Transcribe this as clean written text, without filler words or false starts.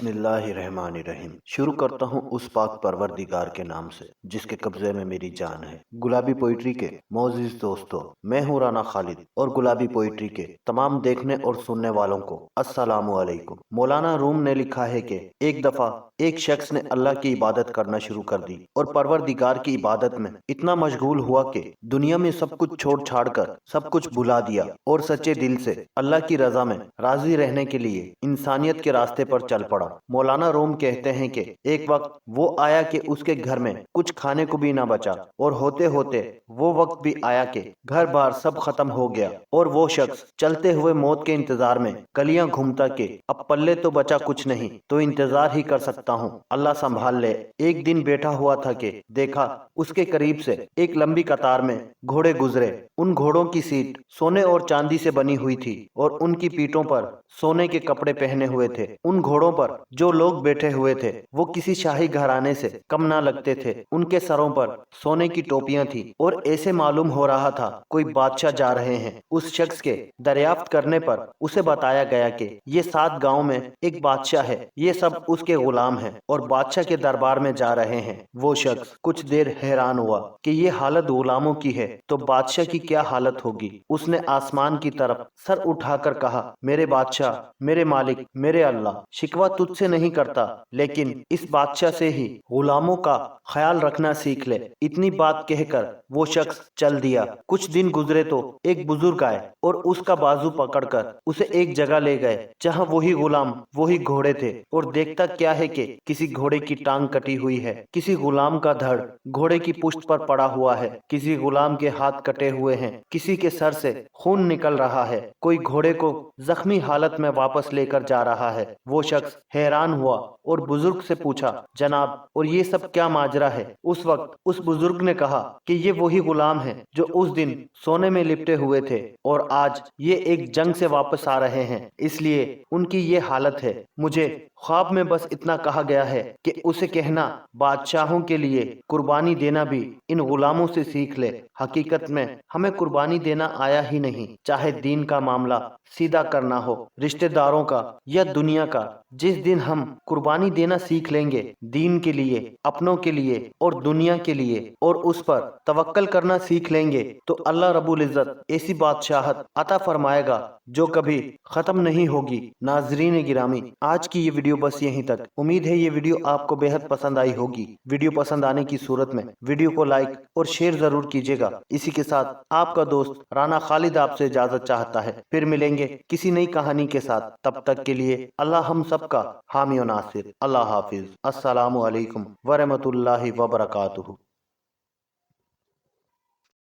بسم اللہ الرحمن الرحیم۔ شروع کرتا ہوں اس پاک پروردگار کے نام سے جس کے قبضے میں میری جان ہے۔ گلابی پوئٹری کے معزز دوستو، میں ہوں رانا خالد اور گلابی پوئٹری کے تمام دیکھنے اور سننے والوں کو السلام علیکم۔ مولانا روم نے لکھا ہے کہ ایک دفعہ ایک شخص نے اللہ کی عبادت کرنا شروع کر دی اور پروردگار کی عبادت میں اتنا مشغول ہوا کہ دنیا میں سب کچھ چھوڑ چھاڑ کر سب کچھ بھلا دیا اور سچے دل سے اللہ کی رضا میں راضی رہنے کے لیے انسانیت کے راستے پر چل پڑا۔ مولانا روم کہتے ہیں کہ ایک وقت وہ آیا کہ اس کے گھر میں کچھ کھانے کو بھی نہ بچا، اور ہوتے ہوتے وہ وقت بھی آیا کہ گھر بار سب ختم ہو گیا، اور وہ شخص چلتے ہوئے موت کے انتظار میں گلیاں گھومتا کہ اب پلے تو بچا کچھ نہیں، تو انتظار ہی کر سکتا ہوں، اللہ سنبھال لے۔ ایک دن بیٹھا ہوا تھا کہ دیکھا اس کے قریب سے ایک لمبی قطار میں گھوڑے گزرے۔ ان گھوڑوں کی سیٹ سونے اور چاندی سے بنی ہوئی تھی اور ان کی پیٹھوں پر سونے کے کپڑے پہنے ہوئے تھے۔ ان گھوڑوں پر جو لوگ بیٹھے ہوئے تھے وہ کسی شاہی گھرانے سے کم نہ لگتے تھے۔ ان کے سروں پر سونے کی ٹوپیاں تھیں اور ایسے معلوم ہو رہا تھا کوئی بادشاہ جا رہے ہیں۔ اس شخص کے دریافت کرنے پر اسے بتایا گیا کہ یہ 7 گاؤں میں ایک بادشاہ ہے، یہ سب اس کے غلام ہیں اور بادشاہ کے دربار میں جا رہے ہیں۔ وہ شخص کچھ دیر حیران ہوا کہ یہ حالت غلاموں کی ہے تو بادشاہ کی کیا حالت ہوگی۔ اس نے آسمان کی طرف سر اٹھا کر کہا، میرے بادشاہ، میرے مالک، میرے اللہ، شکوہ تجھ سے نہیں کرتا، لیکن اس بادشاہ سے ہی غلاموں کا خیال رکھنا سیکھ لے۔ اتنی بات کہہ کر وہ شخص چل دیا۔ کچھ دن گزرے تو ایک بزرگ آئے اور اس کا بازو پکڑ کر اسے ایک جگہ لے گئے جہاں وہی غلام وہی گھوڑے تھے، اور دیکھتا کیا ہے کہ کسی گھوڑے کی ٹانگ کٹی ہوئی ہے، کسی غلام کا دھڑ گھوڑے کی پشت پر پڑا ہوا ہے، کسی غلام کے ہاتھ کٹے ہوئے ہیں، کسی کے سر سے خون نکل رہا ہے، کوئی گھوڑے کو زخمی حالت میں واپس لے کر جا رہا ہے۔ وہ شخص حیران ہوا اور بزرگ سے پوچھا، جناب، اور یہ سب کیا ماجرا ہے؟ اس وقت اس بزرگ نے کہا کہ یہ وہی غلام ہیں جو اس دن سونے میں لپٹے ہوئے تھے اور آج یہ ایک جنگ سے واپس آ رہے ہیں، اس لیے ان کی یہ حالت ہے۔ مجھے خواب میں بس اتنا کہا گیا ہے کہ اسے کہنا بادشاہوں کے لیے قربانی دینا بھی ان غلاموں سے سیکھ لے۔ حقیقت میں ہمیں قربانی دینا آیا ہی نہیں، چاہے دین کا معاملہ سیدھا کرنا ہو، رشتہ داروں کا یا دنیا کا۔ جس دن ہم قربانی دینا سیکھ لیں گے دین کے لیے، اپنوں کے لیے اور دنیا کے لیے، اور اس پر توکل کرنا سیکھ لیں گے، تو اللہ رب العزت ایسی بادشاہت عطا فرمائے گا جو کبھی ختم نہیں ہوگی۔ ناظرین گرامی، آج کی یہ ویڈیو بس یہیں تک۔ امید ہے یہ ویڈیو آپ کو بے حد پسند آئی ہوگی۔ ویڈیو پسند آنے کی صورت میں ویڈیو کو لائک اور شیئر ضرور کیجیے گا۔ اسی کے ساتھ آپ کا دوست رانا خالد آپ سے اجازت چاہتا ہے، پھر ملیں گے کسی نئی کہانی کے ساتھ۔ تب تک کے لیے اللہ ہم سب کا حامی و ناصر۔ اللہ حافظ۔ السلام علیکم ورحمۃ اللہ وبرکاتہ۔